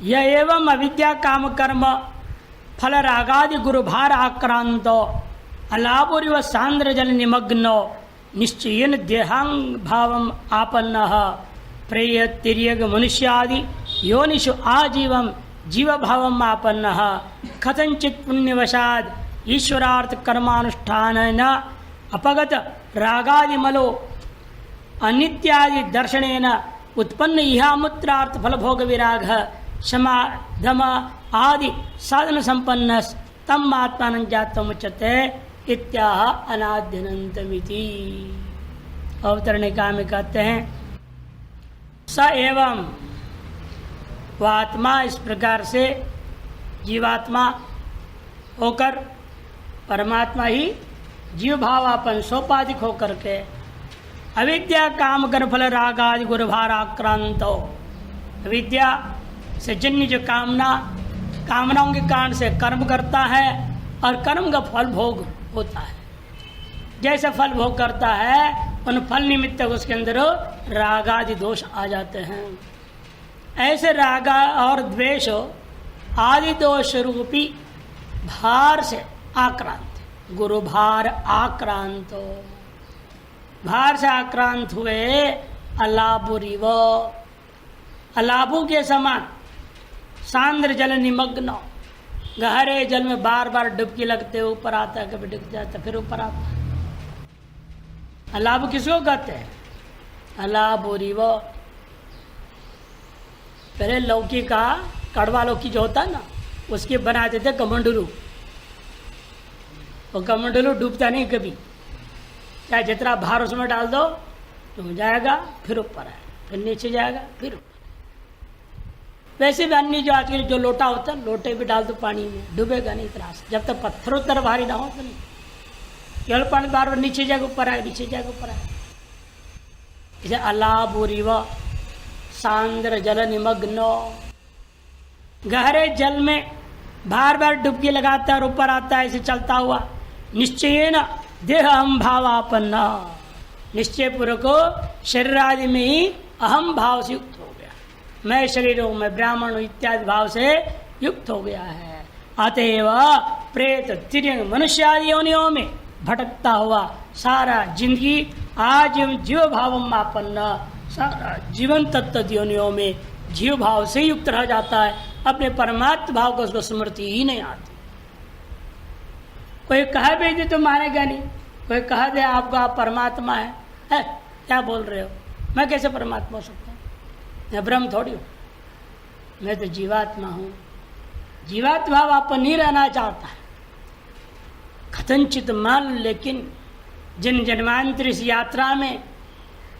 यह एवं अविद्या काम कर्म फल रागादि गुरुभार आक्रांतो अलापुरिव सांद्र जल निमग्नो निश्चयन देहांग भावम आपन्नः प्रेय तिर्यग मनुष्यादि योनिषु आजीवम जीव भावम आपन्नः कथंचित पुण्यवशाद ईश्वरार्थ कर्मानुष्ठानेन अपगत रागादि मलो अनित्यादि दर्शनेन उत्पन्न इहामुत्रार्थ फलभोग विराग क्षमा धम आदि साधन संपन्न तम आत्मान जातमुच्यते इत्याह अनाद्यनंतमिति। अवतरणिका में कहते हैं स एवं वह आत्मा इस प्रकार से जीवात्मा होकर परमात्मा ही जीव भावापन सोपाधिक होकर के अविद्या काम कर्म फल राग आदि गुरुभार आक्रांत हो, अविद्या से जन्य जो कामनाओं के कारण से कर्म करता है और कर्म का फल भोग होता है। जैसे फल भोग करता है उन फल निमित्त उसके अंदर राग आदि दोष आ जाते हैं। ऐसे राग और द्वेष आदि दोष रूपी भार से आक्रांत, गुरु भार आक्रांत, भार से आक्रांत हुए अलाबुरिव, अलाबू के समान सांद्र जल निमग्न, गहरे जल में बार बार डुबकी लगते ऊपर आता है, कभी डूब जाता फिर ऊपर आता है। अलाबू किसको कहते हैं? अलाबुरिव। पहले लौकी का कड़वा लौकी जो होता है ना उसके बना देते कमंडलू, वो कमंडलू डूबता नहीं कभी, चाहे जितना भार उसमें डाल दो तो जाएगा फिर ऊपर आए, फिर नीचे जाएगा फिर ऊपर। वैसे भी अन्य जो आजकल जो लोटा होता है लोटे भी डाल दो पानी में डूबेगा नहीं इतना, जब तक पत्थरों तरह भारी ना हो तो नहीं, केवल पानी बार बार नीचे जाएगा ऊपर आए, नीचे जाएगा ऊपर आए। इसे अलाबुरिव सांद्र जल निमग्नो, गहरे जल में बार बार डुबकी लगाता है और ऊपर आता है ऐसे चलता हुआ। निश्चयेन देह अहम भावापन्न, निश्चय पूर्वक शरीर आदि में ही अहम भाव से युक्त हो गया, मैं शरीर हूं, मैं ब्राह्मण हूं इत्यादि भाव से युक्त हो गया है। अतएव प्रेत तिर्यंग मनुष्य आदि योनियों में भटकता हुआ सारा जिंदगी आज जीव भावम आपन्न, सारा जीवन तत्व योनियों में जीव भाव से युक्त रह जाता है, अपने परमात्म भाव को उसको स्मृति ही नहीं आती। कोई कह भी दे तो मानेगा नहीं, कोई कह दे आपको आप परमात्मा है क्या बोल रहे हो, मैं कैसे परमात्मा हो सकता हूँ, मैं ब्रह्म थोड़ी हूँ, मैं तो जीवात्मा हूँ। जीवात्मा आप नहीं रहना चाहता है कथनचित मान, लेकिन जिन जन्मांतर इस यात्रा में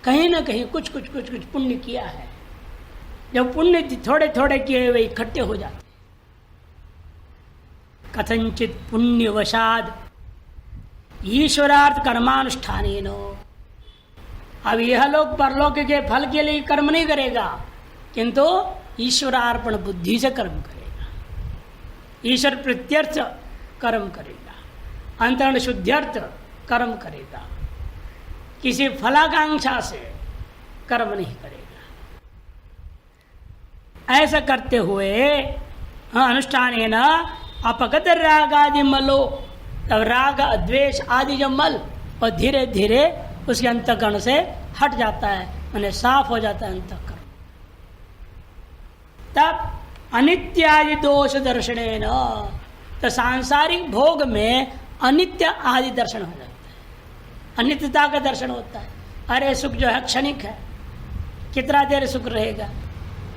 कहीं ना कहीं कुछ पुण्य किया है, जब पुण्य थोड़े थोड़े किए हुए इकट्ठे हो जाते, कथनचित पुण्यवशाद ईश्वरार्थ कर्मानुष्ठानेन, अब यह लोग परलोक के फल के लिए कर्म नहीं करेगा किंतु ईश्वरार्पण बुद्धि से कर्म करेगा, ईश्वर प्रत्यर्थ कर्म करेगा, अंतरण शुद्ध्यर्थ कर्म करेगा, किसी फलाकांक्षा से कर्म नहीं करेगा। ऐसा करते हुए अनुष्ठानेन अपगत राग आदि मलो, तब राग द्वेष आदि जो मल और धीरे धीरे उसके अंतःकरण से हट जाता है, उन्हें साफ हो जाता है अंतःकरण। तब अनित्यादि दोष दर्शनेन, तो सांसारिक भोग में अनित्य आदि दर्शन हो जाता है, अनित्यता का दर्शन होता है। अरे सुख जो है क्षणिक है, कितना देर सुख रहेगा,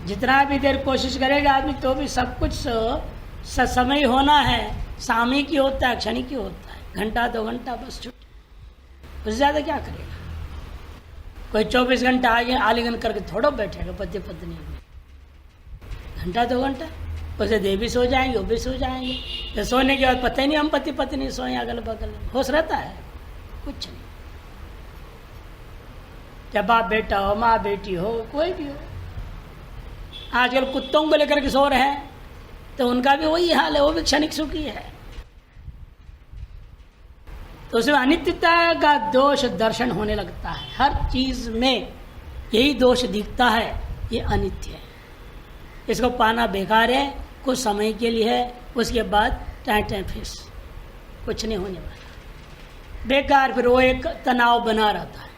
जितना भी देर कोशिश करेगा आदमी तो भी सब कुछ समय होना है, सामयिक ही होता है, क्षणिक ही होता है, घंटा 2 घंटा बस छुट्टी, उससे ज़्यादा क्या करेगा। कोई 24 घंटा आगे आलिंगन करके थोड़ा बैठेगा पति पत्नी में, घंटा 2 घंटा, उसे दे भी सो जाएंगे वो भी सो जाएंगे, तो सोने के बाद पता ही नहीं हम पति पत्नी सोए अगल बगल, होश रहता है कुछ नहीं। जब बाप बेटा हो माँ बेटी हो कोई भी हो, आजकल कुत्तों को लेकर के सो रहे हैं तो उनका भी वही हाल है, वो भी क्षणिक सुखी है। तो उसमें अनित्यता का दोष दर्शन होने लगता है, हर चीज में यही दोष दिखता है, ये अनित्य है, इसको पाना बेकार है, कुछ समय के लिए है, उसके बाद टाइम फिस, कुछ नहीं होने वाला, बेकार। फिर वो एक तनाव बना रहता है।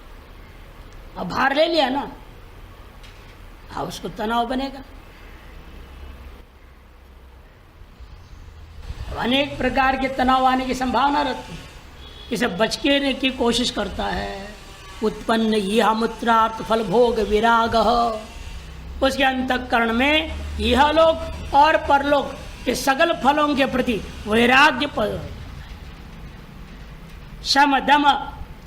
अब भार ले लिया ना, अब उसको तनाव बनेगा। अनेक प्रकार के तनाव आने की संभावना रहती है, इसे बचने की कोशिश करता है। उत्पन्न यह मूत्रार्थ फल भोग विराग, उसके अंतःकरण में यह लोक और परलोक के सकल फलों के प्रति वैराग्य पद, शम दम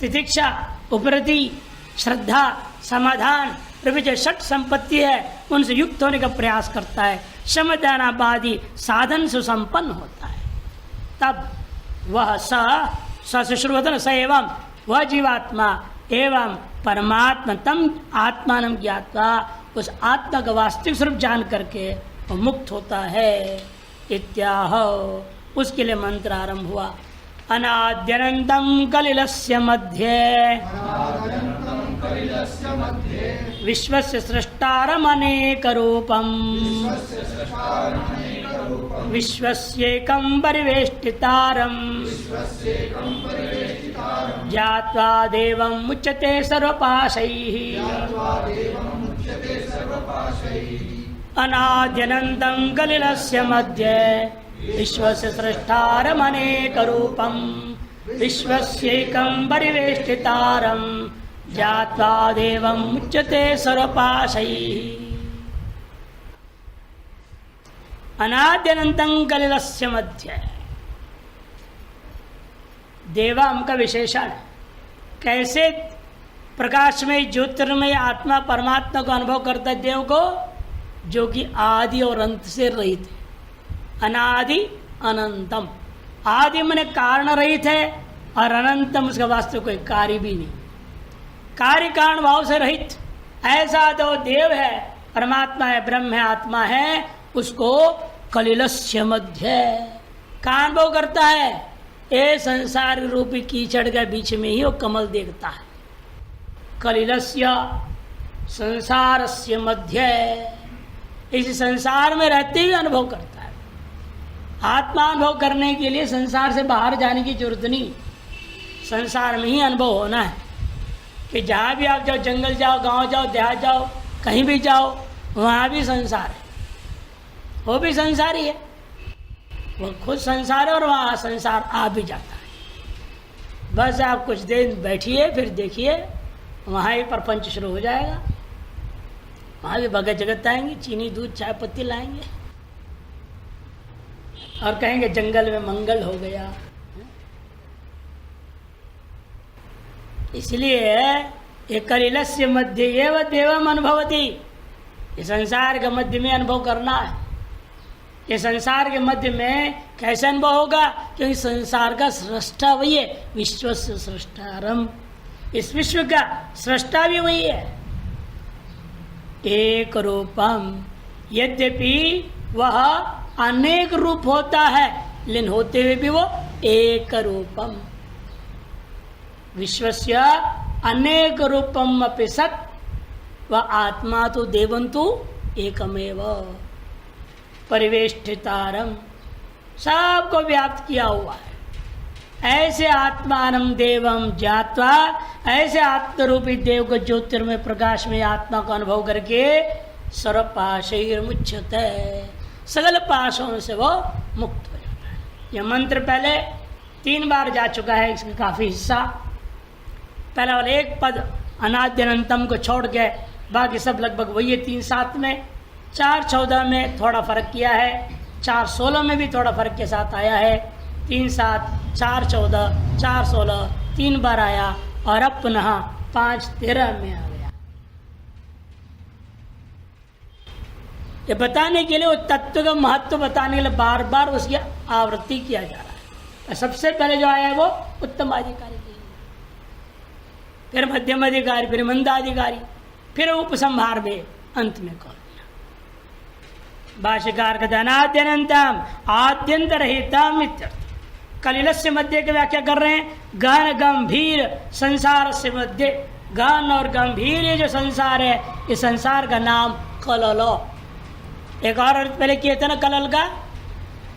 तितिक्षा उपरति श्रद्धा समाधान प्रभृति षट संपत्ति है, उनसे युक्त होने का प्रयास करता है। शम दानाबादी साधन सुसंपन्न होता है, तब वह सशुश्रुवतन स एवं वह जीवात्मा एवं परमात्मा तम आत्मान ज्ञात्वा, उस आत्मा का वास्तविक स्वरूप जान करके वह मुक्त होता है। इत्याह, उसके लिए मंत्र आरंभ हुआ। अनाद्यनन्तं कलिलस्य मध्ये विश्वस्य सृष्टारमनेकरूपम् विश्वस्येकं परिवेष्टितारम् ज्ञात्वा देवं मुच्यते सर्वपाशैः। अनाद्यनन्तं कलिलस्य मध्ये विश्वस्य सृष्टारमनेकरूपम् विश्वस्येकं परिवेष्टितारम् ज्ञात्वा देवं मुच्यते सर्वपाशैः। अनाद्यनन्तं कलिलस्य मध्ये, देवम का विशेषण कैसे प्रकाश में ज्योतिर्मय आत्मा परमात्मा को अनुभव करता है देव को, जो कि आदि और अंत से रहित है। अनादि अनंतम, आदि माने कारण रहित है और अनंतम उसका वास्तव कोई कार्य भी नहीं, कार्य कारण भाव से रहित। ऐसा तो देव है, परमात्मा है, ब्रह्म है, आत्मा है, उसको कलिलस्य मध्य का अनुभव करता है। ये संसार रूपी कीचड़ के बीच में ही वो कमल देखता है। कलिलस्य संसारस्य मध्य, इस संसार में रहते हुए अनुभव करता है। आत्मा अनुभव करने के लिए संसार से बाहर जाने की जरूरत नहीं, संसार में ही अनुभव होना है। कि जहाँ भी आप जाओ, जंगल जाओ, गांव जाओ, देहात जाओ, कहीं भी जाओ, वहाँ भी संसार है, वो भी संसार ही है, वो खुद संसार है और वहाँ संसार आ भी जाता है। बस आप कुछ देर बैठिए, फिर देखिए वहाँ ही प्रपंच शुरू हो जाएगा। वहाँ भी भगत जगत आएंगे, चीनी दूध चाय पत्ती लाएंगे और कहेंगे जंगल में मंगल हो गया। इसलिए ये कलिलस्य मध्य एव देवम अनुभवती, ये संसार के मध्य में अनुभव करना है। ये संसार के मध्य में कैसे अनुभव होगा, क्योंकि संसार का सृष्टा वही है, विश्व से सृष्टारम, इस विश्व का सृष्टा भी वही है। एक रूपम, यद्यपि वह अनेक रूप होता है, लेकिन होते हुए भी वो एक रूपम। विश्वस्य अनेक रूपम अपि सत्, वह आत्मा तो देवंतु एकमेव परिवेष्टितारम, सबको व्याप्त किया हुआ है। ऐसे आत्मानम देवम ज्ञात्वा, ऐसे आत्मरूपी देव को ज्योतिर्मय प्रकाश में आत्मा को अनुभव करके सर्वपाशैर्मुच्यते, सगल पाशों से वो मुक्त हो जाता है। यह मंत्र पहले 3 बार जा चुका है, इसका काफी हिस्सा। पहला वाला एक पद अनाद्यनंतम को छोड़ के बाकी सब लगभग वही है। 3-7 में, 4-14 में थोड़ा फर्क किया है, 4-16 में भी थोड़ा फर्क के साथ आया है। 3-7, 4-14, 4-16 3 बार आया और अब पुनः 5-13 में आ गया। ये बताने के लिए, वो तत्व का महत्व बताने के लिए बार बार उसकी आवृत्ति किया जा रहा है। सबसे पहले जो आया है वो उत्तम अधिकारी की, फिर मध्यम अधिकारी, फिर मंदाधिकारी, फिर उपसंहार में अंत में कौन। भाष्यकार कहते अनाद्यनंतम आद्यंत रहितम इत्यर्थ। कलिलस्य मध्य की व्याख्या कर रहे हैं, गहन गंभीर संसार से मध्य, गहन और गंभीर ये जो संसार है, इस संसार का नाम कललो, एक और अर्थ पहले किए थे ना कलल का,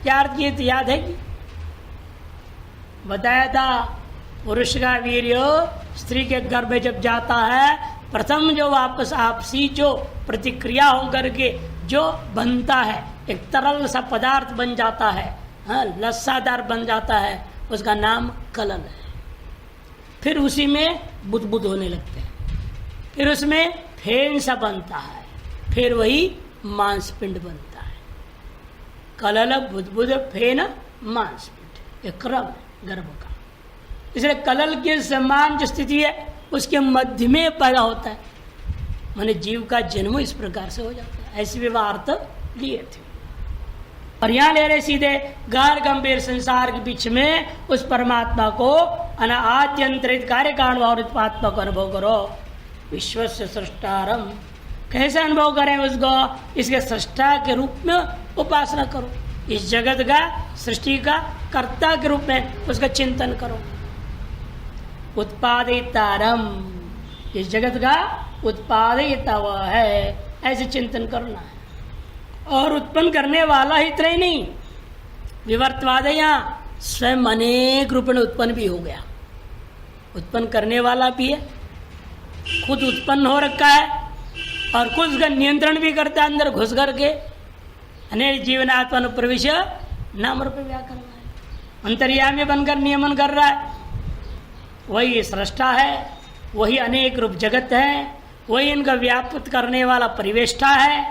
क्या अर्थ किए थे याद है कि बताया था? पुरुष का वीर्य स्त्री के गर्भ में जब जाता है, प्रथम जो वापस आपसी जो प्रतिक्रिया होकर के जो बनता है, एक तरल सा पदार्थ बन जाता है, हाँ, लस्सादार बन जाता है, उसका नाम कलल है। फिर उसी में बुदबुद होने लगते हैं, फिर उसमें फेन सा बनता है, फिर वही मांसपिंड बनता है। कलल बुदबुद फेन मांसपिंड, एक क्रम है गर्भ का। इसलिए कलल के समान जो स्थिति है उसके मध्य में पैदा होता है, माने जीव का जन्म इस प्रकार से हो जाता है। ऐसे विवाह अर्थ लिए थे। और यहाँ ले रहे सीधे गहन गंभीर संसार के बीच में उस परमात्मा को आद्यंतरित कार्य कारण और आत्मा को अनुभव करो। विश्व से सृष्टारम, कैसे अनुभव करें उसको? इसके सृष्टा के रूप में उपासना करो, इस जगत का सृष्टि का कर्ता के रूप में उसका चिंतन करो। उत्पादितारम, इस जगत का उत्पादिता हुआ है, ऐसे चिंतन करना है। और उत्पन्न करने वाला ही इतना ही नहीं, विवर्तवाद है, यहाँ स्वयं अनेक रूप में उत्पन्न भी हो गया। उत्पन्न करने वाला भी है, खुद उत्पन्न हो रखा है और खुद उसका नियंत्रण भी करता है अंदर घुस करके। अनेक जीवनात्मन प्रवेश नाम रूप व्याकर रहा है, अंतर्यामी बनकर नियमन कर रहा है। वही सृष्टा है, वही अनेक रूप जगत है, वही इनका व्याप्त करने वाला परिवेष्टा है।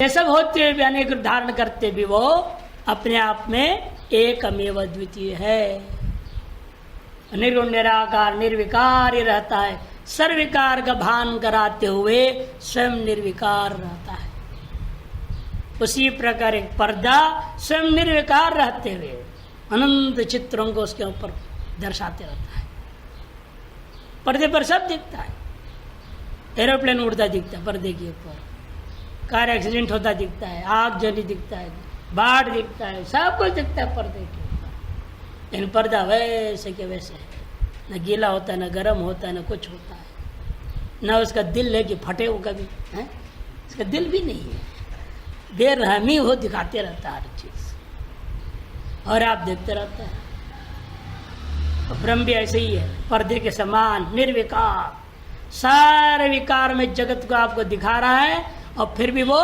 ये सब होते हुए भी, अनेक रूप धारण करते भी वो अपने आप में एकमेव द्वितीय है। निर्गुण निराकार निर्विकार ही रहता है, सर्वविकार का भान कराते हुए स्वयं निर्विकार रहता है। उसी प्रकार एक पर्दा स्वयं निर्विकार रहते हुए अनंत चित्रों को उसके ऊपर दर्शाते रहता है। पर्दे पर सब दिखता है, एरोप्लेन उड़ता दिखता है पर्दे के ऊपर, कार एक्सीडेंट होता दिखता है, आग जली दिखता है, बाढ़ दिखता है, सब कुछ दिखता है पर्दे के ऊपर। लेकिन पर्दा वैसे के वैसे है, न गीला होता है, न गर्म होता है, न कुछ होता है, न उसका दिल है कि फटे हो कभी है, उसका दिल भी नहीं है, बेरहमी हो दिखाते रहता है हर चीज और आप देखते रहते हैं। ब्रह्म भी ऐसे ही है, पर्दे के समान निर्विकार, सारे विकार में जगत को आपको दिखा रहा है और फिर भी वो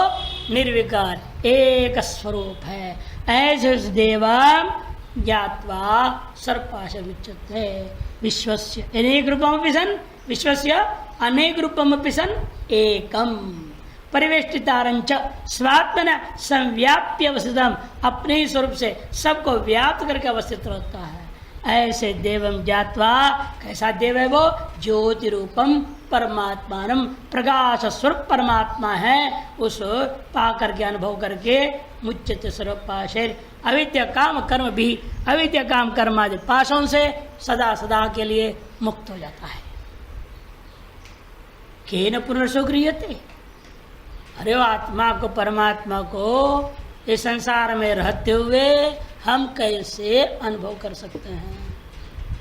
निर्विकार एक स्वरूप है। ऐसे देवम ज्ञात्वा सर्पाश विच्यते विश्वस्य अनेक रूपमपि सन् विश्वस्य अनेक रूपमपि सन् एकम परिवेष्टितारंच स्वात्मन संव्याप्य अवस्थितम, अपने ही स्वरूप से सबको व्याप्त करके अवस्थित रहता है। ऐसे देवम ज्ञात्वा, कैसा देव है वो? ज्योति रूपम परमात्मानम, प्रकाश स्वरूप परमात्मा है, उस पा करके अनुभव करके मुच्यते सर्वपाशैर अविद्या काम कर्म भी, अविद्या काम कर्म आदि पाशों से सदा सदा के लिए मुक्त हो जाता है। केन पुनर्सो गृह्यते, अरे वो आत्मा को परमात्मा को इस संसार में रहते हुए हम कैसे अनुभव कर सकते हैं?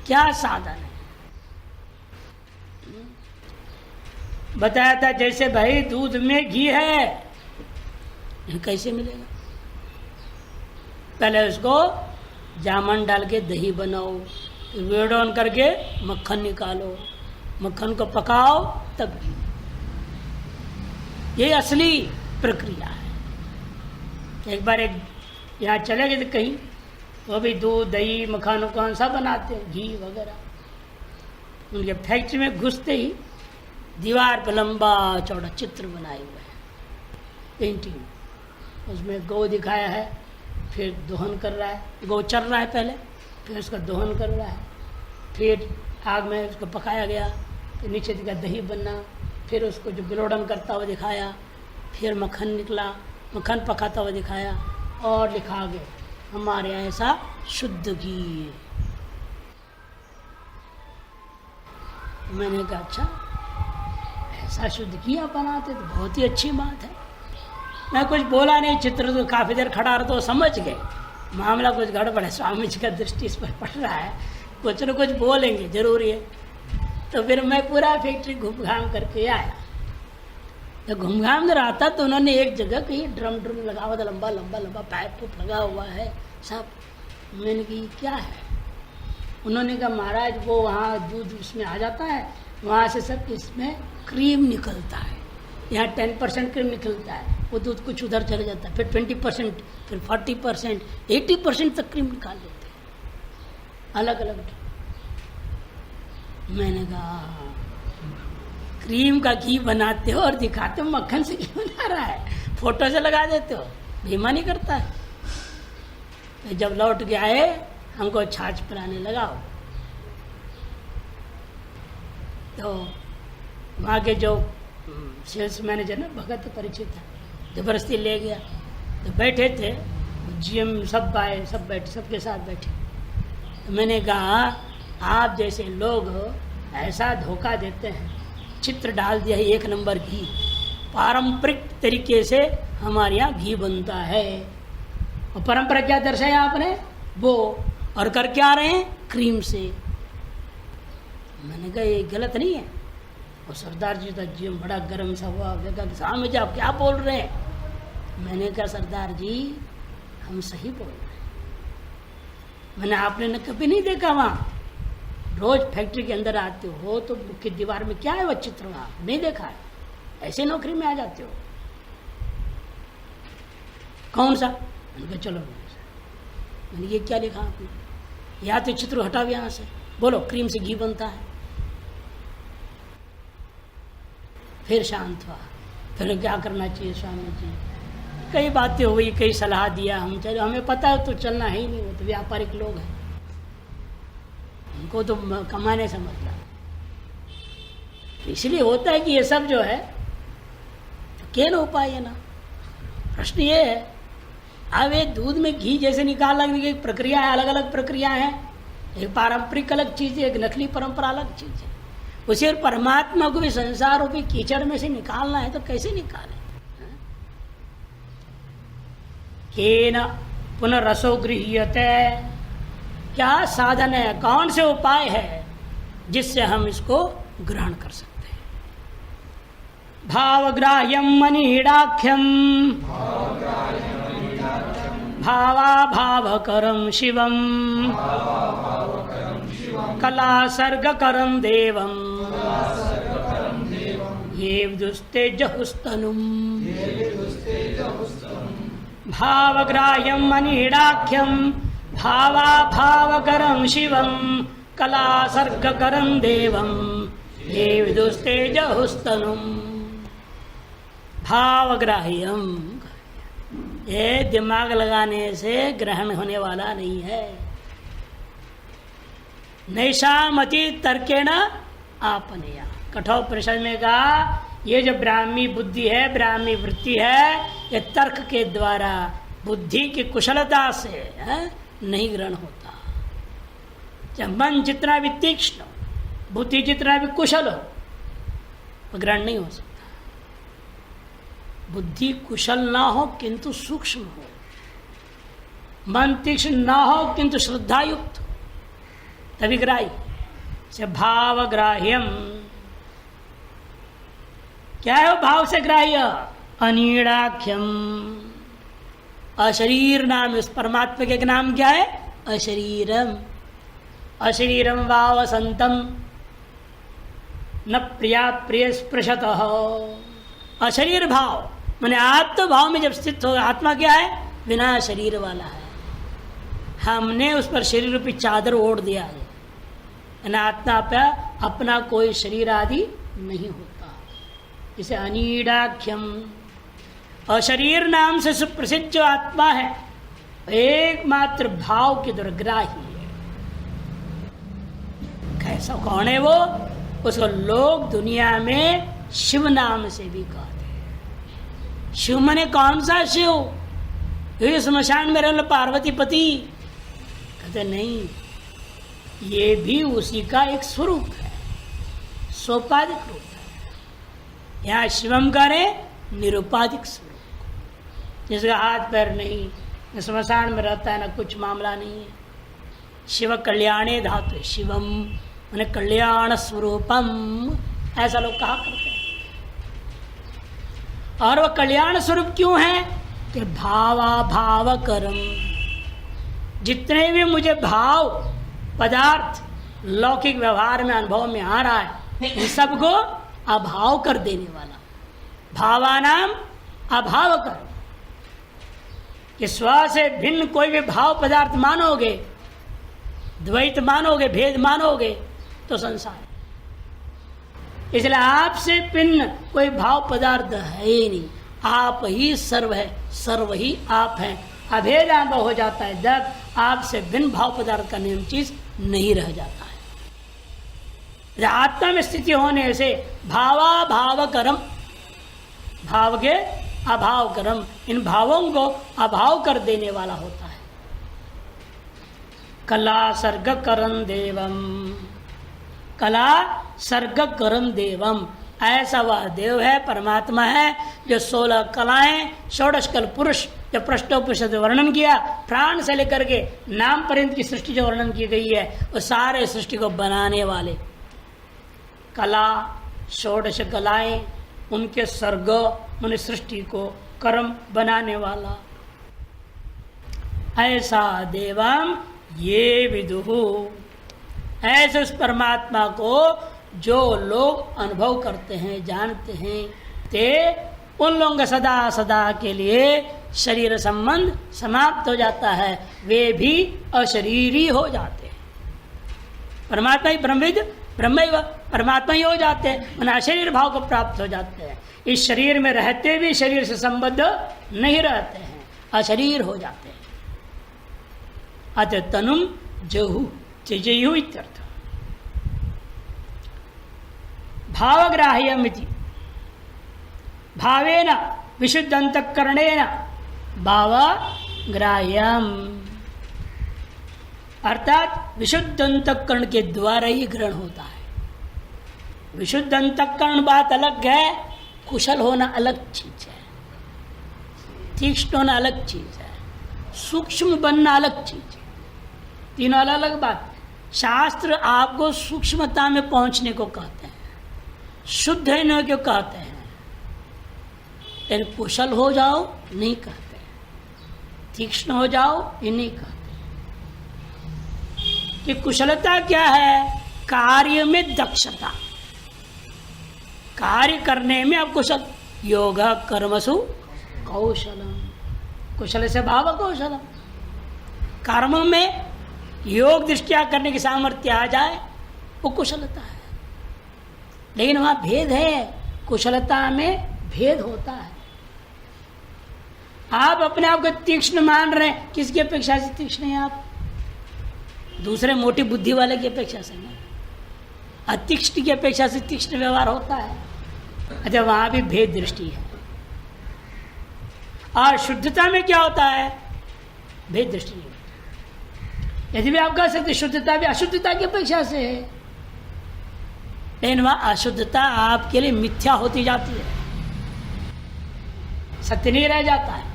क्या साधन है? बताया था जैसे भाई दूध में घी है, कैसे मिलेगा? पहले उसको जामन डाल के दही बनाओ, फिर वेड ऑन करके मक्खन निकालो, मक्खन को पकाओ तब घी। ये असली प्रक्रिया है। एक बार एक यहाँ चले गए थे कहीं, तो अभी दूध दही मक्खन उखान सब बनाते हैं, घी वगैरह। उनके फैक्ट्री में घुसते ही दीवार पर लंबा चौड़ा चित्र बनाए हुए है, पेंटिंग। उसमें गौ दिखाया है, फिर दोहन कर रहा है, गौ चर रहा है पहले, फिर उसका दोहन कर रहा है, फिर आग में उसको पकाया गया, फिर नीचे दिखा दही बनना, फिर उसको जो बिलोड़न करता हुआ दिखाया, फिर मक्खन निकला, मक्खन पकाता हुआ दिखाया और लिखा गया हमारे यहाँ ऐसा शुद्ध घी। मैंने कहा अच्छा ऐसा शुद्ध घी आप बनाते तो बहुत ही अच्छी बात है। मैं कुछ बोला नहीं, चित्र तो काफ़ी देर खड़ा रहा तो समझ गए मामला कुछ गड़बड़ है, स्वामी जी का दृष्टि इस पर पड़ रहा है, कुछ न कुछ बोलेंगे जरूरी है। तो फिर मैं पूरा फैक्ट्री घूम घाम करके आया, जब घूमघाम में आता तो उन्होंने एक जगह कहीं ड्रम लगा हुआ था, लंबा लंबा लंबा पाइप लगा हुआ है सब। मैंने कही क्या है? उन्होंने कहा महाराज वो वहाँ दूध उसमें आ जाता है, वहाँ से सब इसमें क्रीम निकलता है, यहाँ 10% क्रीम निकलता है, वो दूध कुछ उधर चले जाता है, फिर 20%, फिर 40%, 80% तक क्रीम निकाल लेते हैं अलग अलग। मैंने कहा क्रीम का घी बनाते हो और दिखाते हो मक्खन से घी बना रहा है, फोटो से लगा देते हो, बीमा नहीं करता है। तो जब लौट के आए हमको छाछ पिलाने लगाओ, तो वहाँ के जो सेल्स मैनेजर ना भगत परिचित था, जबरदस्ती ले गया। तो बैठे थे जीएम सब आए, सब बैठे, सबके साथ बैठे। तो मैंने कहा आप जैसे लोग ऐसा धोखा देते हैं, चित्र डाल दिया है 1 नंबर घी, पारंपरिक तरीके से हमारे यहाँ घी बनता है। और परंपरा क्या दर्शाया आपने? वो, और कर क्या रहे हैं? क्रीम से। मैंने कहा ये गलत नहीं है। और सरदार जी था जी बड़ा गर्म सा हुआ, सामने जी आप क्या बोल रहे हैं? मैंने कहा सरदार जी हम सही बोल रहे हैं। मैंने आपने न कभी नहीं देखा वहाँ, रोज फैक्ट्री के अंदर आते हो तो मुख्य दीवार में क्या है वो चित्र, वहाँ नहीं देखा है, ऐसे नौकरी में आ जाते हो। कौन सा? मैंने कहा चलो मैंने ये क्या लिखा आपने? या तो चित्र हटाओ यहाँ से, बोलो क्रीम से घी बनता है। फिर शांत हुआ। फिर क्या करना चाहिए स्वामी जी? कई बातें हुई, कई सलाह दिया, हम चलो हमें पता है तो चलना है ही नहीं, वो तो व्यापारिक लोग हैं, उनको तो कमाने से मतलब। इसलिए होता है कि ये सब जो है केन उपाय है ना। प्रश्न ये है अब ये दूध में घी जैसे निकालने की एक प्रक्रिया है, अलग अलग प्रक्रिया है, एक पारंपरिक अलग चीज है, एक नकली परंपरा अलग चीज है। उसे परमात्मा को भी संसार रूपी कीचड़ में से निकालना है तो कैसे निकाले? केन पुनरसो गृह्यते, क्या साधन है, कौन से उपाय है जिससे हम इसको ग्रहण कर सकते हैं? भावग्राह्यम मनीडाख्यम भावाभावकरं शिवम कला सर्गकरं देवम ये विदुस्तेजहुस्तनुम। भावग्राह्यम मनीडाख्यम भावाभावकरं शिवम कला सर्गकरं देवम ये विदुस्तेजहुस्तनुम। भावग्राह्यम, ये दिमाग लगाने से ग्रहण होने वाला नहीं है। नैषामति तर्केण आपनया, कठोपनिषद में कहा ये जो ब्राह्मी बुद्धि है, ब्राह्मी वृत्ति है, ये तर्क के द्वारा बुद्धि की कुशलता से नहीं ग्रहण होता। जब मन जितना भी तीक्ष्ण, बुद्धि जितना भी कुशल हो, ग्रहण नहीं हो सकता। बुद्धि कुशल ना हो किंतु सूक्ष्म हो, मन तीक्ष्ण ना हो किंतु श्रद्धायुक्त हो, तभी ग्राह्य से। भावग्राह्यम क्या है? भाव से ग्राह्य। अनीड़ाख्यम, अशरीर नाम, इस परमात्मा के नाम क्या है? अशरीरम। अशरीरम वाव संतम न प्रिया प्रिय स्पृशत। अशरीर भाव माने आत्म भाव में जब स्थित होगा, आत्मा क्या है? बिना शरीर वाला है। हमने उस पर शरीर रूपी चादर ओढ़ दिया है, आत्मा पे अपना कोई शरीर आदि नहीं होता। इसे अनीडाख्यम, अशरीर नाम से सुप्रसिद्ध जो आत्मा है एकमात्र भाव के दुर्ग्राही है। कैसा कौन है वो? उसको लोग दुनिया में शिव नाम से भी कहते हैं। शिव मने कौन सा शिव? ये स्मशान में रहने पार्वती पति? कहते नहीं, ये भी उसी का एक स्वरूप है, सोपाधिक रूप है। यहाँ शिवम करे निरुपाधिक स्वरूप, जिसका हाथ पैर नहीं, न स्मशान में रहता है, न कुछ मामला नहीं है। शिव कल्याणे धातु, शिवम मैंने कल्याण स्वरूपम, ऐसा लोग कहा करते हैं। और वह कल्याण स्वरूप क्यों है कि भावाभाव कर्म, जितने भी मुझे भाव पदार्थ लौकिक व्यवहार में अनुभव में आ रहा है, इन सबको अभाव कर देने वाला, भावानाम अभाव कर्म। कि स्व से भिन्न कोई भी भाव पदार्थ मानोगे, द्वैत मानोगे, भेद मानोगे तो संसार है। इसलिए आपसे भिन्न कोई भाव पदार्थ है ही नहीं, आप ही सर्व है, सर्व ही आप हैं। अभेद अनुभव हो जाता है जब आपसे भिन्न भाव पदार्थ का नियम चीज नहीं रह जाता है। आत्मा में स्थिति होने से भावाभाव कर्म, भाव के अभाव कर्म, इन भावों को अभाव कर देने वाला होता है। कला सर्ग करम देवम, कला सर्ग करम देवम, ऐसा वह देव है, परमात्मा है जो 16 कलाएं, षोडश कल पुरुष जो प्रश्नोपनिषद वर्णन किया, प्राण से लेकर के नाम पर्यंत की सृष्टि जो वर्णन की गई है, वो सारे सृष्टि को बनाने वाले कला, षोडश कलाएं, उनके सर्ग, उन सृष्टि को कर्म बनाने वाला, ऐसा देवम ये विदुहु, ऐसे उस परमात्मा को जो लोग अनुभव करते हैं, जानते हैं, ते उन लोगों का सदा सदा के लिए शरीर संबंध समाप्त हो जाता है, वे भी अशरीरी हो जाते हैं। परमात्मा ही ब्रह्मविद, ब्रह्म परमात्मा ही हो जाते हैं, उन्हें अशरीर भाव को प्राप्त हो जाते हैं। इस शरीर में रहते भी शरीर से संबद्ध नहीं रहते हैं, अशरीर हो जाते हैं। अतः तनुम जहु त्यजयु इत्यर्थ। भावग्राह्यमिति भावेन विशुद्ध अंतःकरणेन भावग्राह्यम, अर्थात विशुद्ध अंतःकरण के द्वारा ही ग्रहण होता है। विशुद्ध अंतःकरण बात अलग है, कुशल होना अलग चीज है, तीक्ष्ण होना अलग चीज है, सूक्ष्म बनना अलग चीज है, तीनों अलग अलग बात। शास्त्र आपको सूक्ष्मता में पहुंचने को कहते हैं, शुद्ध होने को कहते हैं, लेकिन कुशल हो जाओ नहीं कहते, तीक्ष्ण हो जाओ ये नहीं कहते। कि कुशलता क्या है? कार्य में दक्षता, कार्य करने में अब कुशल। योग कर्मसु कौशलम, कुशल से भाव कौशलम, कर्म में योग दृष्टिया करने की सामर्थ्य आ जाए वो कुशलता है। लेकिन वहां भेद है, कुशलता में भेद होता है। आप अपने आप को तीक्ष्ण मान रहे हैं, किसकी अपेक्षा से तीक्ष्ण है आप? दूसरे मोटी बुद्धि वाले की अपेक्षा से नहीं, अतीक्ष्ण की अपेक्षा से तीक्ष्ण व्यवहार होता है। अच्छा, वहां भी भेद दृष्टि है। और शुद्धता में क्या होता है? भेद दृष्टि नहीं होती। यदि भी आप कह सकते शुद्धता भी अशुद्धता की अपेक्षा से है, लेकिन वह अशुद्धता आपके लिए मिथ्या होती जाती है, सत्य नहीं रह जाता है।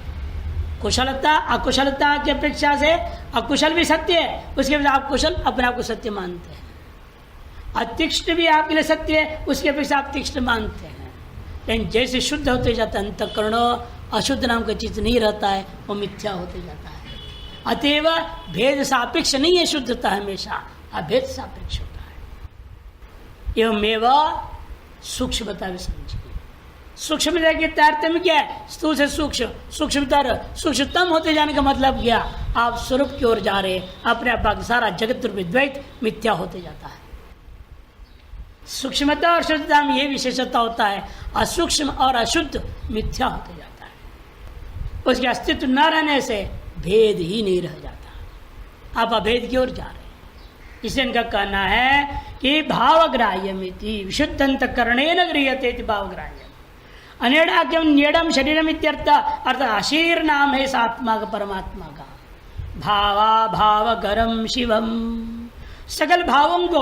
कुशलता अकुशलता की अपेक्षा से अकुशल भी सत्य है, उसके बाद आप कुशल अपने आप को सत्य मानते हैं। अतीक्ष्ण भी आपके लिए सत्य है, उसकी अपेक्षा आप तीक्ष्ण मानते हैं। लेकिन जैसे शुद्ध होते जाता है अंतःकरण, अशुद्ध नाम का चीज नहीं रहता है, वो मिथ्या होते जाता है। अतएव भेद सापेक्ष नहीं है शुद्धता, हमेशा अभेद सापेक्ष होता है। एवं सूक्ष्मता भी समझिए। सूक्ष्मता के तारतम्य क्या है? स्थूल से सूक्ष्म, सूक्ष्मतर सूक्ष्मतम होते जाने का मतलब क्या? आप स्वरूप की ओर जा रहे, अपने आप सारा जगत रूपी द्वैत मिथ्या होते जाता है। सूक्ष्मता और शुद्धता में यह विशेषता होता है, असूक्ष्म और अशुद्ध मिथ्या होते जाता है। उसके अस्तित्व न रहने से भेद ही नहीं रह जाता, आप अभेद की ओर जा रहे हैं। इसे इनका कहना है कि भावग्राह्यमिति विशुद्ध अंतःकरणेन गृह्यते इति भावग्राह्यम्। अनेडाक्यम न्येडम शरीरम इत्यर्थ, अर्थात अशीर नाम है इस आत्मा का, परमात्मा का। भावा भाव गरम शिवम, सकल भावों को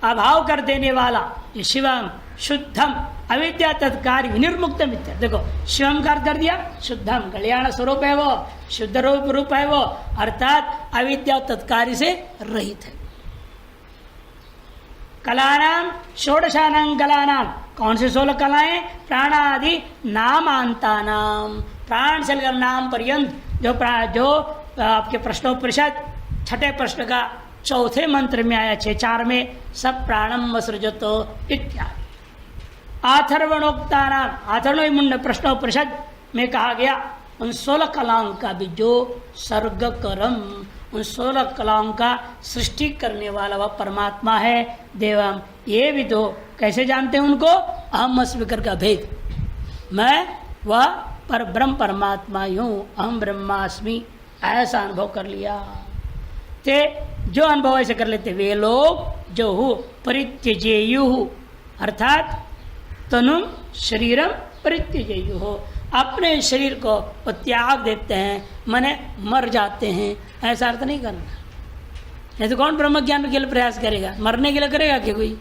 अभाव कर देने वाला ये शिवम, शुद्धम अविद्या तत्कार्य विनिर्मुक्तम इत्यर्थ। देखो शिवम का अर्थ कर दिया शुद्धम, कल्याण स्वरूप है वो, शुद्ध रूप है वो, अर्थात अविद्या तत्कार्य से रहित है। कलानाम षोडशानां कलानाम, कौन से 16 कलाएं? प्राणादि नामांता नाम, प्राण से लेकर नाम पर्यंत जो आपके प्रश्नोपनिषद छठे प्रश्न का चौथे मंत्र में आया 6:4 में, सब प्राणम वसृजतो इत्यादि। अथर्वणोक्ता नाम, अथर्वण मुंड प्रश्नोपनिषद में कहा गया उन 16 कलाओं का भी जो सर्ग करम, उन 16 कलाओं का सृष्टि करने वाला वह परमात्मा है। देवम, ये भी तो कैसे जानते हैं उनको? अहम अस्मि का भेद, मैं वह पर ब्रह्म परमात्मा हूँ, अहम ब्रह्मास्मि, ऐसा अनुभव कर लिया। ते जो अनुभव ऐसे कर लेते वे लोग जो हो परित्यजेयु, अर्थात तनुम शरीरम परित्यजेयु हो, अपने शरीर को वो त्याग देते हैं, माने मर जाते हैं। ऐसा अर्थ नहीं करना। नहीं तो कौन ब्रह्म ज्ञान के लिए प्रयास करेगा? मरने के लिए करेगा क्या कोई?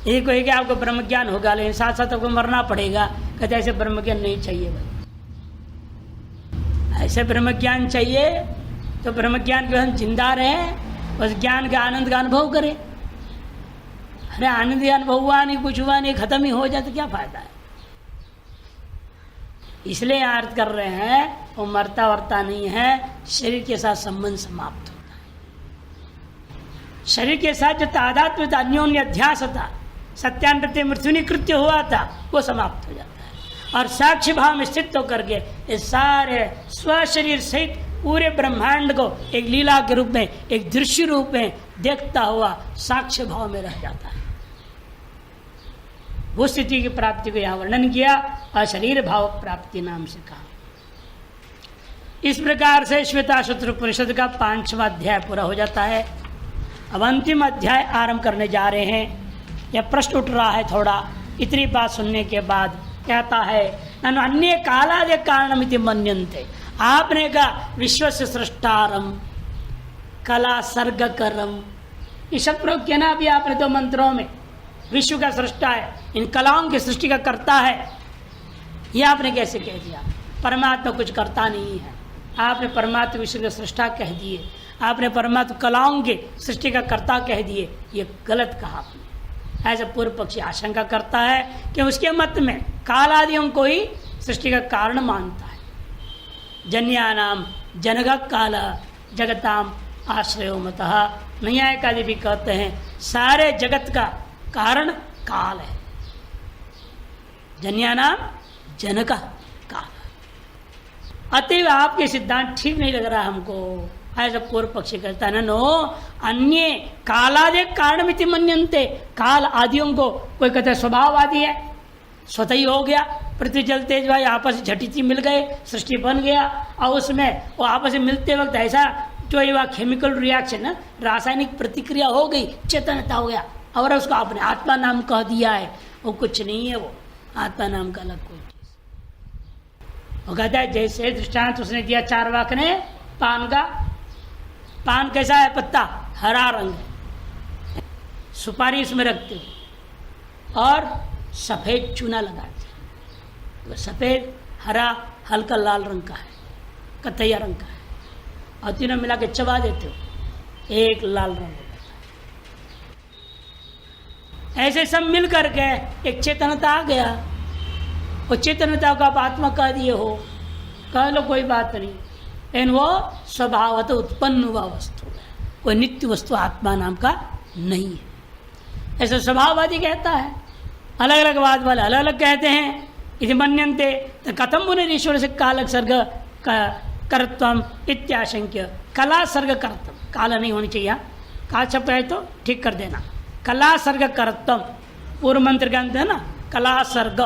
ये कोई कि आपको ब्रह्म ज्ञान होगा लेकिन साथ साथ आपको मरना पड़ेगा, कहते ऐसे ब्रह्म ज्ञान नहीं चाहिए भाई। ऐसे ब्रह्म ज्ञान चाहिए तो ब्रह्म ज्ञान के हम जिंदा रहें, बस ज्ञान के आनंद का अनुभव करें। अरे आनंद का अनुभव हुआ नहीं, कुछ हुआ नहीं, खत्म ही हो जाए तो क्या फायदा है? इसलिए अर्थ कर रहे हैं वो मरता वरता नहीं है, शरीर के साथ संबंध समाप्त होता है। शरीर के साथ जो तादात्म्य था, अन्योन्य अध्यास था, सत्यान्नते मृत्यु कृत्य हुआ था, वो समाप्त हो जाता है। और साक्षी भाव में स्थित होकर के इस सारे स्व शरीर सहित पूरे ब्रह्मांड को एक लीला के रूप में, एक दृश्य रूप में देखता हुआ साक्ष्य भाव में रह जाता है। वो स्थिति की प्राप्ति को यहाँ वर्णन किया और शरीर भाव प्राप्ति नाम से कहा। इस प्रकार से श्वेताश्वतर उपनिषद का 5वां अध्याय पूरा हो जाता है। अब अंतिम अध्याय आरंभ करने जा रहे हैं। यह प्रश्न उठ रहा है थोड़ा, इतनी बात सुनने के बाद कहता है ननु अन्य कालादि कारणमिति मन्यन्ते, आपने कहा विश्व से सृष्टारम कला सर्ग करम, ये शब्द प्रयोग किया ना अभी आपने 2 मंत्रों में। विश्व का सृष्टा है, इन कलाओं की सृष्टि का करता है, यह आपने कैसे कह दिया? परमात्मा कुछ करता नहीं है, आपने परमात्मा विश्व का सृष्टा कह दिए, आपने परमात्मा कलाओं के सृष्टि का कर्ता कह दिए, ये गलत कहा आपने। ऐसे पूर्व पक्षी आशंका करता है कि उसके मत में काल आदियों को ही सृष्टि का कारण मानता है। जन्यानाम जनक काल जगताम आश्रयो मतः, नैयायिकादि भी कहते हैं सारे जगत का कारण काल है। जन्यानाम जनक काल, अतएव आपके सिद्धांत ठीक नहीं लग रहा हमको, ऐसा पूर्व पक्षी कहता है। नो अन्य कालादि कारणमिति मन्यन्ते, काल आदियों को कोई कहता है स्वभाव आदि है, स्वतः ही हो गया, पृथ्वी जल तेज वायु आपस झटिति मिल गए, सृष्टि बन गया, और उसमें वो आपस में मिलते वक्त ऐसा जो ये केमिकल रिएक्शन, रासायनिक प्रतिक्रिया हो गई, चेतनता हो गया, और उसको आपने आत्मा नाम कह दिया है। वो कुछ नहीं है, वो आत्मा नाम का अलग कोई चीज। वो कहता है जैसे दृष्टांत उसने दिया चार्वाक ने पान का, पान कैसा है? पत्ता हरा रंग है, सुपारी उसमें रखते हो और सफेद चूना लगाते हो, सफेद हरा हल्का लाल रंग का है, कथैया रंग का है, और तीनों मिला के चबा देते हो, एक लाल रंग होता है। ऐसे सब मिल करके एक चेतनता आ गया, वो चेतनता को आप आत्मा कह दिए हो, कह लो कोई बात नहीं, लेकिन वो स्वभावतः उत्पन्न हुआ वस्तु है, कोई नित्य वस्तु आत्मा नाम का नहीं है। ऐसा स्वभाववादी कहता है, अलग अलग वाद वाले अलग अलग कहते हैं। यदि मन्यन्ते तो कथम पुनरीश्वर से काल सर्ग कर्तव्यम इत्याशंक्य, कला सर्ग कर्तव्य, काला नहीं होनी चाहिए, काल छप है तो ठीक कर देना, कला सर्ग कर्तव्यम, पूर्व मंत्र का अंत है ना, कला सर्ग,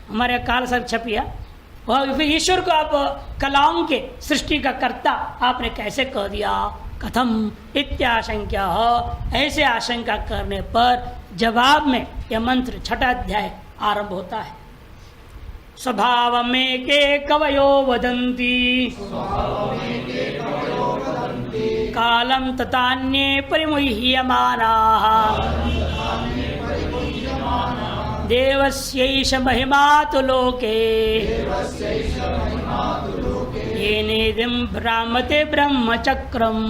हमारे काल सर्ग छपिया, और फिर ईश्वर को आप कलाओं के सृष्टि का कर्ता आपने कैसे कह दिया? कथम इत्याशंक्य हो, ऐसे आशंका करने पर जवाब में यह मंत्र 6ठा अध्याय आरंभ होता है। स्वभाव में के कवयो वदन्ति कालम ततान्ये परिमुह्यमानाः देवस्यैष महिमा तु लोके येनेदं भ्रामते ब्रह्मचक्रम्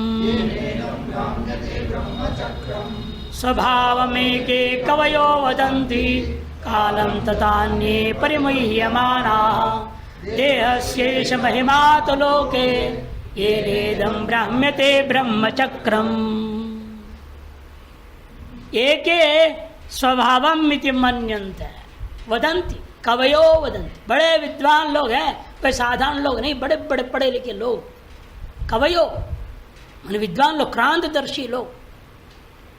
स्वभावमेके कवयो वदन्ति कालं तथान्ये परिमुह्यमानाः देहस्येष महिमा तु लोके येनेदं ब्राह्म्यते ब्रह्मचक्रम्। एके स्वभावम् इति मन्यन्ते वदन्ति कवयो वदन्ति। बड़े विद्वान लोग हैं, कोई साधारण लोग नहीं, बड़े बड़े पढ़े लिखे लोग। कवयो मान विद्वान लोग, क्रांतदर्शी लोग,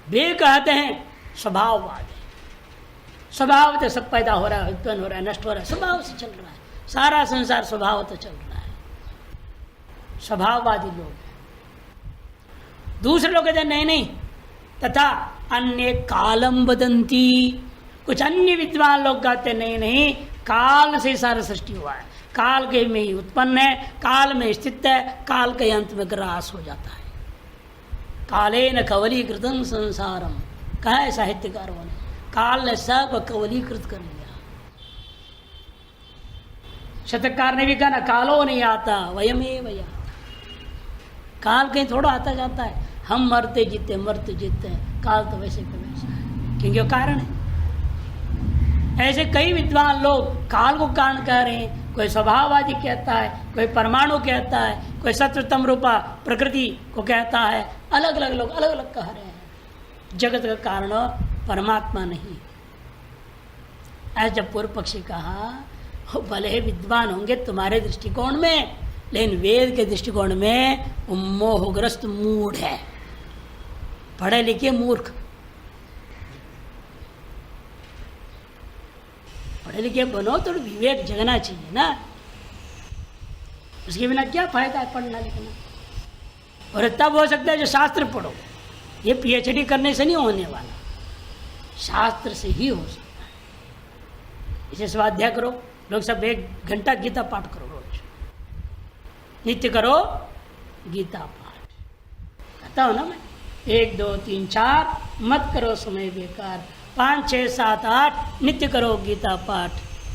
वे कहते हैं स्वभाववाद है। स्वभाव तो सब पैदा हो रहा है, उत्पन्न हो रहा है, नष्ट हो रहा है, स्वभाव से चल रहा है, सारा संसार स्वभाव तो चल रहा है। स्वभाववादी लोग हैं। दूसरे लोग कहते हैं नहीं नहीं, तथा अन्य कालम वदंती। कुछ अन्य विद्वान लोग कहते नहीं नहीं, काल से सारा सृष्टि हुआ है, काल के में ही उत्पन्न है, काल में स्थित है, काल के अंत में ग्रास हो जाता है। कालेन कवलीकृतं संसारम, कहा है साहित्यकारों ने, काल ने सब कवलीकृत कर लिया। शतकार ने भी कहा ना, कालो नहीं आता वयमेव याता। काल कहीं थोड़ा आता जाता है, हम मरते जीते हैं, काल तो वैसे का वैसा है, क्योंकि वो कारण है। ऐसे कई विद्वान लोग काल को कारण कह रहे हैं। कोई स्वभाववादी कहता है, कोई परमाणु कहता है, कोई सत्यतम रूपा प्रकृति को कहता है। अलग अलग लोग अलग अलग कह रहे हैं। जगत का कारण परमात्मा नहीं। ऐसा जब पूर्व पक्षी कहा, भले ही विद्वान होंगे तुम्हारे दृष्टिकोण में, लेकिन वेद के दृष्टिकोण में वो मोहग्रस्त मूढ़ है, पढ़े लिखे मूर्ख। पढ़े लिखे बनो तो विवेक जगना चाहिए ना, उसके बिना क्या फायदा है पढ़ना लिखना। और तब हो सकता है जो शास्त्र पढ़ो, ये पीएचडी करने से नहीं होने वाला, शास्त्र से ही हो सकता है। इसे स्वाध्याय करो, लोग सब 1 घंटा गीता पाठ करो, रोज नित्य करो गीता पाठ। कहता हूं ना मैं, 1 2 3 4 मत करो समय बेकार, 5 6 7 8 नित्य करो गीता पाठ,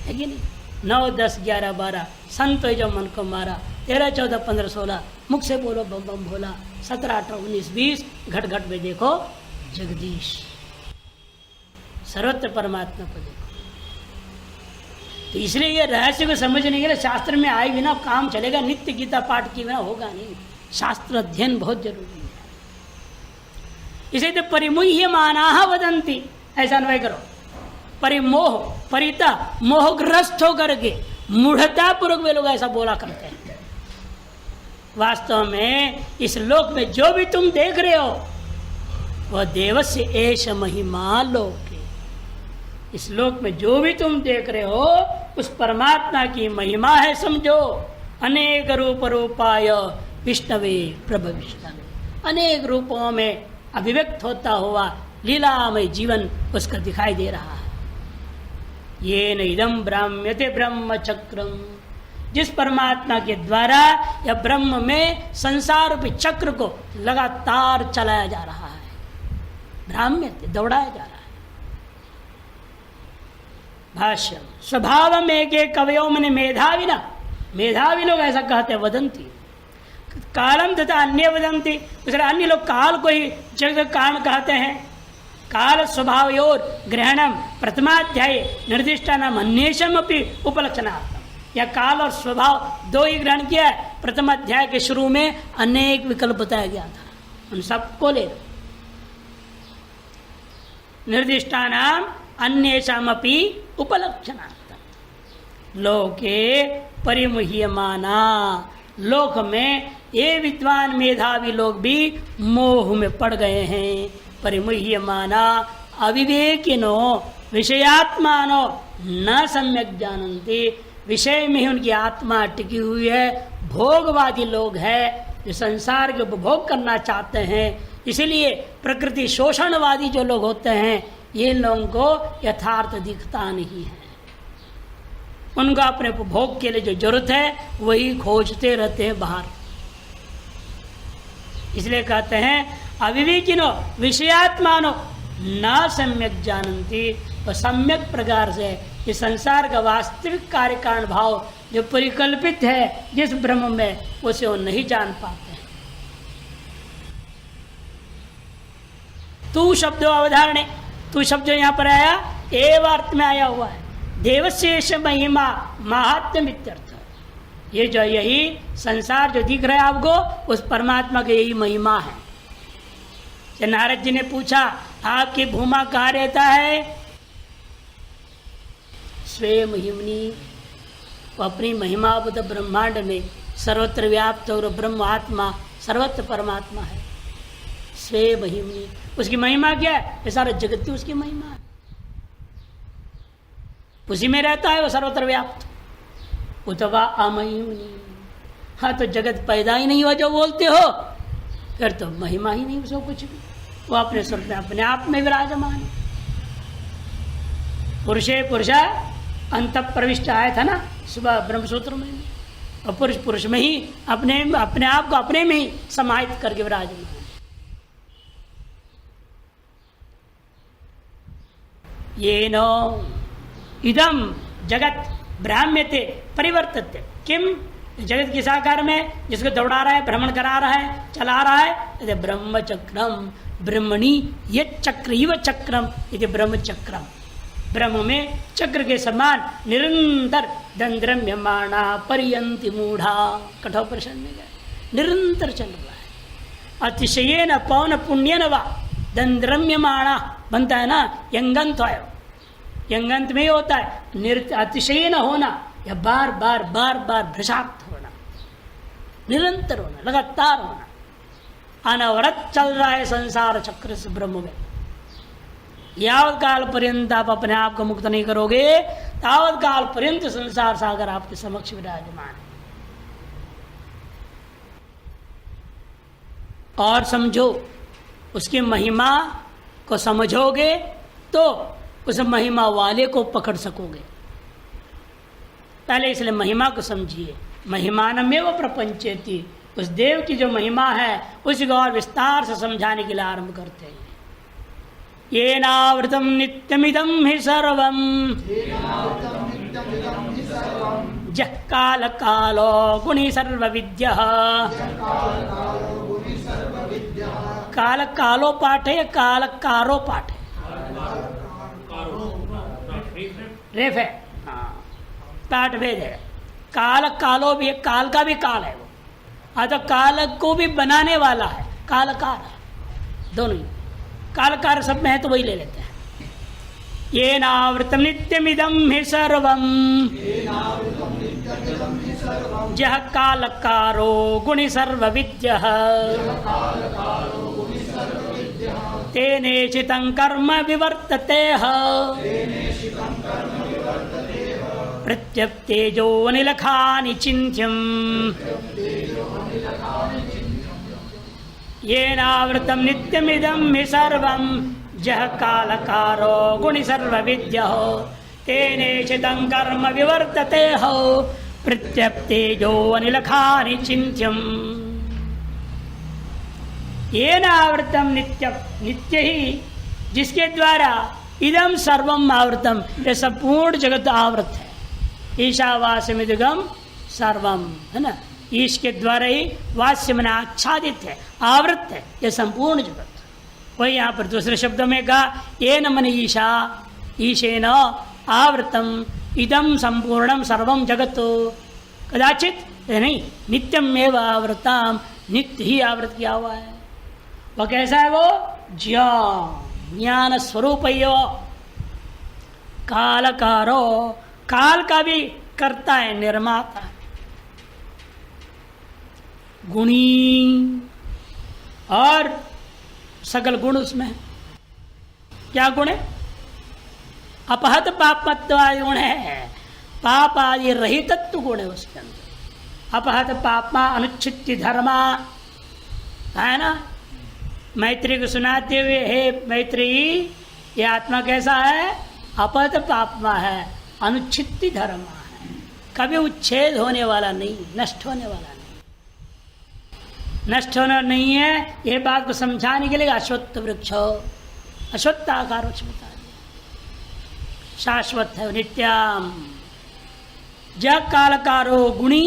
है कि नहीं? 9 10 11 12 संतो जो मन को मारा, 13 14 15 16 मुख से बोलो बम बम भोला, 17 18 19 20 घट घट में देखो जगदीश, सर्वत्र परमात्मा को देखो। तो इसलिए ये रहस्य को समझने के लिए शास्त्र में आए बिना काम चलेगा, नित्य गीता पाठ के बिना होगा नहीं। शास्त्र अध्ययन बहुत जरूरी है। इसे तो परिमुह्यमानाः वदन्ति, ऐसा अन्वय करो। परिमोह परिता मोहग्रस्त होकर के मूढ़ता पूर्वक वे लोग ऐसा बोला करते हैं। वास्तव में इस लोक में जो भी तुम देख रहे हो वह देवस्य एष महिमा लोके। इस लोक में जो भी तुम देख रहे हो उस परमात्मा की महिमा है, समझो। अनेक रूप रूपाय विष्णवे प्रभविष्णवे, अनेक रूपों में अभिव्यक्त होता हुआ लीलामय जीवन उसका दिखाई दे रहा है। ये न इदम ब्राह्म्यते ब्रह्म चक्रम, जिस परमात्मा के द्वारा या ब्रह्म में संसार रूपी चक्र को लगातार चलाया जा रहा है, ब्राह्म्यते दौड़ाया जा रहा है। भाष्य स्वभाव में के कवयो मने मेधावी ना, मेधावी लोग ऐसा कहते हैं, वदंती कालम तथा अन्य वदंती, दूसरे अन्य लोग काल को ही जगत कारण कहते हैं। काल स्वभावयोर ग्रहणम प्रथमाध्याय निर्दिष्टानाम अन्येषम अपि उपलक्षणार्थम, या काल और स्वभाव दो ही ग्रहण किया है। प्रथम अध्याय के शुरू में अनेक विकल्प बताया गया था, उन सबको ले लो। निर्दिष्टानाम अन्येषाम अपि उपलक्षणार्थम लोके परिमुह्यमाना, लोक में ये विद्वान मेधावी लोग भी मोह में पड़ गए हैं। परिमुह्यमाना अविवेकिनो विषयात्मानो न सम्यक जानन्ति, विषय में ही उनकी आत्मा टिकी हुई है। भोगवादी लोग हैं जो संसार के उपभोग करना चाहते हैं, इसलिए प्रकृति शोषणवादी जो लोग होते हैं ये लोगों को यथार्थ दिखता नहीं है। उनका अपने उपभोग के लिए जो जरूरत है वही खोजते रहते हैं बाहर। इसलिए कहते हैं अविवेकिनो विषयात्मानो न सम्यक जानन्ति, और सम्यक प्रकार से ये संसार का वास्तविक कार्य कारण भाव जो परिकल्पित है जिस ब्रह्म में, उसे वो नहीं जान पाते हैं। तू शब्द अवधारणे, तू शब्द यहाँ पर आया एव अर्थ में आया हुआ है। देवशेष महिमा महात्म्य इत्यर्थ। ये जो यही संसार जो दिख रहा है आपको, उस परमात्मा की यही महिमा है। जब नारद जी ने पूछा आपकी भूमा कहाँ रहता है, स्वे महिमनी, वो अपनी महिमा बुद्ध ब्रह्मांड में सर्वत्र व्याप्त और ब्रह्म आत्मा सर्वत्र परमात्मा है। स्वे महिमनी, उसकी महिमा क्या है? ये सारा जगत की उसकी महिमा है, उसी में रहता है वो सर्वत्र व्याप्त। उतवा अमहिमनी, हाँ तो जगत पैदा ही नहीं हुआ जो बोलते हो, फिर तो महिमा ही नहीं उसको कुछ भी, वो अपने स्वरूप में अपने आप में विराजमान है। पुरुषे पुरुषा अंत प्रविष्ट आया था ना सुबह ब्रह्मसूत्र में, और पुरुष पुरुष में ही अपने आप को अपने में ही समाहित करके विराजमान है। ये नो इदम जगत ब्राह्म्यते परिवर्तते, किम जगत किस आकार में, जिसको दौड़ा रहा है, भ्रमण करा रहा है, चला रहा है, ब्रह्म चक्रम ब्रह्मणि ये चक्र इव चक्रम, ये ब्रह्म चक्रम, ब्रह्म में चक्र के समान निरंतर दंद्रम्यमाणा पर्यंति मूढ़ा, कठोर प्रश्न में निरंतर चल रहा है। अतिशयेन पवन पुण्यन वा दंद्रम्यमाणा बनता है ना, यंगंत है, यंगंत में ही होता है अतिशयेन होना या बार बार बार बार भ्रशाक्त होना, निरंतर होना, लगातार होना, अनवरत चल रहा है संसार चक्र से ब्रह्म में। यावत काल पर्यंत आप अपने आप को मुक्त नहीं करोगे, तावत काल पर्यंत संसार सागर आपके समक्ष विराजमान है। और समझो, उसकी महिमा को समझोगे तो उस महिमा वाले को पकड़ सकोगे। पहले इसलिए महिमा को समझिए। महिमानमेव प्रपंचेति, उस देव की जो महिमा है उसी को और विस्तार से समझाने के लिए आरंभ करते हैं। येनावृतम नित्यमिदं हि सर्वं जः काल कालो गुणी सर्वविद्यः। काल कालो पाठ है, काल कारो पाठ है, रेफ है, हाँ पाठ भेद है। काल कालो भी, काल का भी काल है वो, तो काल को भी बनाने वाला है, कालकार है, दोनों ही कालकार सब में है तो वही ले लेते हैं। ये नावृतम नित्यमिदं हि सर्वं जह कालकारो गुणि सर्वविद्यः तेनेशितं कर्म विवर्तते प्रत्यप्तेजो निलखानि चिन्त्यम् येनावृतं नित्यमिदं हि सर्वं जह कालकारो गुणि सर्वविद्यः तेनेशितं कर्म विवर्तते प्रत्यप्तेजो अनिलखानि चिन्त्यम्। येनावृतं नित्यं, नित्य ही जिसके द्वारा इदम सर्वम आवृतम, ये संपूर्ण जगत आवृत है। ईशावास्यमिदं सर्वम है ना, ईश के द्वारा ही वास्य में आच्छादित है, आवृत है ये संपूर्ण जगत। वही यहाँ पर दूसरे शब्दों में कहा ये न मन ईशा ईशेन आवृतम इदम संपूर्णम सर्वम जगत, कदाचित नहीं, नित्यम एवं आवृतम, नित्य ही आवृत किया हुआ है। वह कैसा है? वो ज्ञान स्वरूप ही हो। कालकारो, काल का भी करता है, निर्माता, गुणी, और सकल गुण उसमें है। क्या गुण है? अपहत पापत्वादि गुण है, पाप आदि रहितत्व गुण है उसके अंदर। अपहत पापमा अनुच्छित्ति धर्मा है ना। मैत्री को सुनाते हुए, हे मैत्री ये आत्मा कैसा है? अपहत पापमा है, अनुच्छित्ति धर्मा है, कभी उच्छेद होने वाला नहीं, नष्ट होने वाला नहीं, नष्ट होना नहीं है। ये बात को समझाने के लिए अश्वत्थ वृक्ष, अश्वत्थ आकार वृक्ष बता दिया, शाश्वत है, नित्याम, जग कालकारो गुणी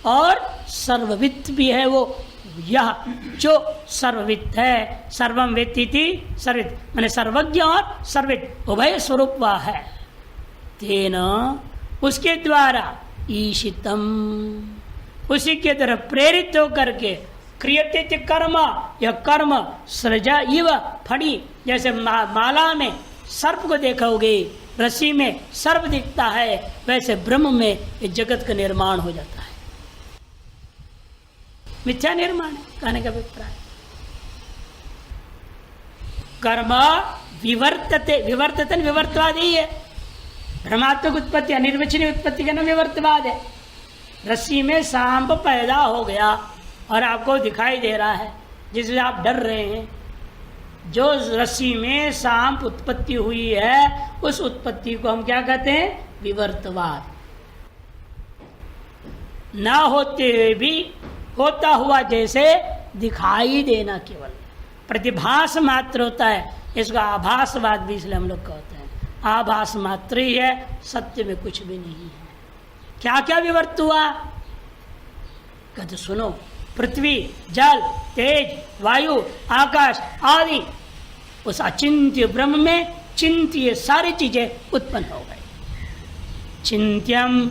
और सर्वविद भी है वो, यह जो सर्वविद है, सर्वम वेत्तीति सर्विद माने सर्वज्ञ और सर्विद उभय स्वरूप वह है। तेन उसके द्वारा ईशितम उसी के तरफ प्रेरित होकर के क्रियते कर्म, यह कर्म सृजा इव फड़ी, जैसे माला में सर्प को देखोगे, रस्सी में सर्प दिखता है, वैसे ब्रह्म में इस जगत का निर्माण हो जाता है। मिथ्या निर्माण है कहने का अभिप्राय। कर्म विवर्तते, विवर्तन विवर्तवाद ही है। भ्रमात्मक उत्पत्ति अनिर्वचनीय उत्पत्ति का नाम विवर्तवाद है। रस्सी में सांप पैदा हो गया और आपको दिखाई दे रहा है, जिससे आप डर रहे हैं। जो रस्सी में सांप उत्पत्ति हुई है, उस उत्पत्ति को हम क्या कहते हैं? विवर्तवाद। ना होते हुए भी होता हुआ जैसे दिखाई देना, केवल प्रतिभास मात्र होता है। इसको आभासवाद भी इसलिए हम लोग कहते हैं। आभास मात्र ही है, सत्य में कुछ भी नहीं है। क्या क्या विवर्त हुआ? कहते सुनो, पृथ्वी, जल, तेज, वायु, आकाश आदि उस अचिंत्य ब्रह्म में चिंत्य सारी चीजें उत्पन्न हो गई। चिंत्यम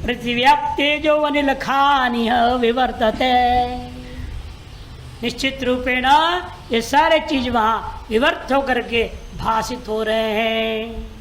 पृथ्व्याप्तेजो अनिल खानिह विवर्तते। निश्चित रूपेण ये सारे चीज वहां विवर्त होकर के भाषित हो रहे हैं।